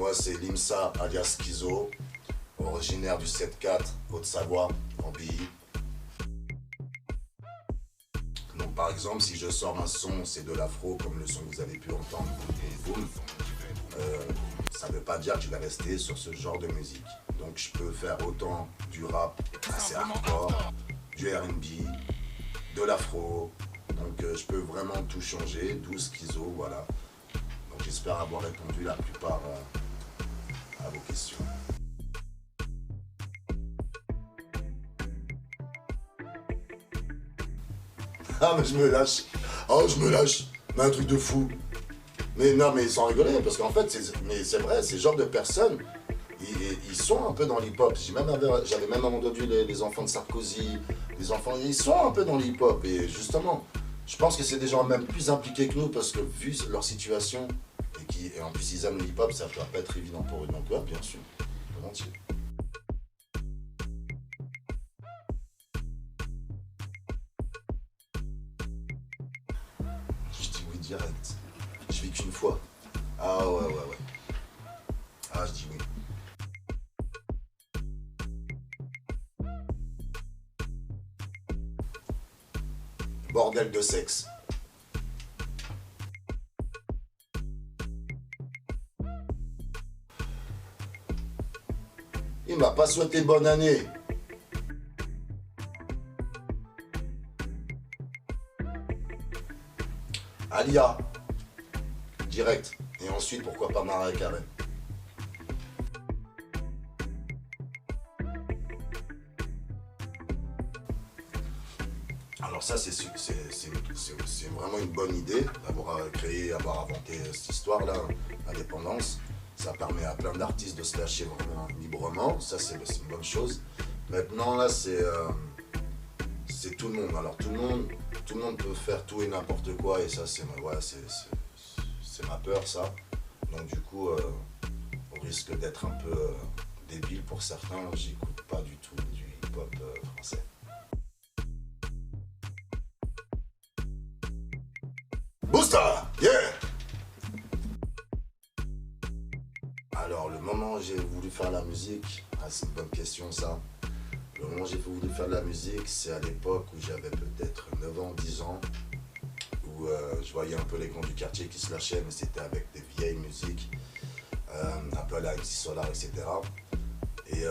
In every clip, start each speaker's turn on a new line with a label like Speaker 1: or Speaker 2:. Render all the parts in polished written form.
Speaker 1: Moi, c'est Limsa alias Schizo, originaire du 7-4, Haute-Savoie, en Billy. Donc, par exemple, si je sors un son, c'est de l'afro, comme le son que vous avez pu entendre, boum, boum, ça ne veut pas dire que je vais rester sur ce genre de musique. Donc, je peux faire autant du rap assez hardcore, du R&B, de l'afro. Donc, je peux vraiment tout changer, 12 Schizo, voilà. Donc, j'espère avoir répondu la plupart à vos questions. Ah, mais je me lâche. Oh, je me lâche. Mais un truc de fou. Mais non, mais sans rigoler, parce qu'en fait, c'est vrai, ces genres de personnes, ils sont un peu dans l'hip-hop. J'avais même entendu les enfants de Sarkozy, les enfants, ils sont un peu dans l'hip-hop. Et justement, je pense que c'est des gens même plus impliqués que nous, parce que vu leur situation, et en plus ils aiment le hip-hop, ça ne doit pas être évident pour eux. Donc ouais, bien sûr, volontiers. Je dis oui direct. Je vis qu'une fois. Ah ouais. Ah, je dis oui. Bordel de sexe. Il m'a pas souhaité bonne année. Alia. Direct. Et ensuite, pourquoi pas Mariah Carey. Alors ça, c'est vraiment une bonne idée d'avoir avoir inventé cette histoire-là, l'indépendance. Ça permet à plein d'artistes de se lâcher vraiment librement. Ça, c'est une bonne chose. Maintenant, là, c'est tout le monde. Alors, tout le monde peut faire tout et n'importe quoi. Et ça, c'est ma peur, ça. Donc, du coup, au risque d'être un peu débile pour certains, j'écoute pas du tout du hip-hop français. Booster, yeah! Alors, le moment où j'ai voulu faire la musique, c'est une bonne question ça. Le moment où j'ai voulu faire de la musique, c'est à l'époque où j'avais peut-être 9 ans, 10 ans, où je voyais un peu les grands du quartier qui se lâchaient, mais c'était avec des vieilles musiques, un peu à la MC Solar, etc. Et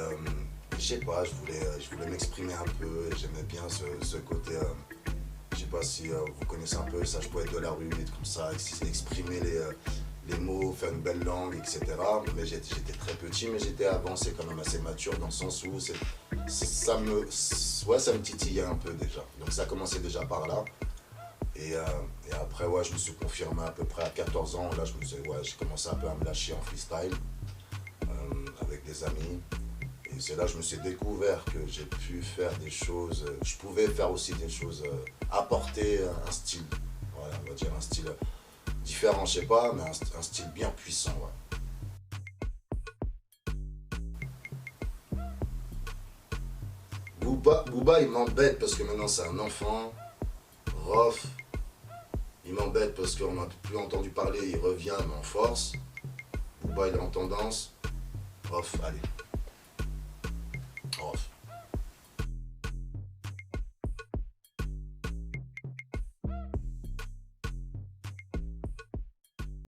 Speaker 1: je sais pas, je voulais m'exprimer un peu, j'aimais bien ce côté... je sais pas si vous connaissez un peu ça, je pouvais être de la rue, être comme ça, exprimer les mots, faire une belle langue, etc. Mais j'étais très petit, mais j'étais avancé quand même assez mature dans le sens où ça me titillait un peu déjà. Donc ça a commencé déjà par là. Et après, ouais, je me suis confirmé à peu près à 14 ans. Là, j'ai commencé un peu à me lâcher en freestyle avec des amis. Et c'est là que je me suis découvert que j'ai pu faire des choses, je pouvais faire aussi des choses, apporter un style, voilà, on va dire un style différent, je sais pas, mais un style bien puissant, ouais. Booba, il m'embête parce que maintenant c'est un enfant, Rof, il m'embête parce qu'on n'a plus entendu parler, il revient mais en force. Booba, il est en tendance, Rof, allez.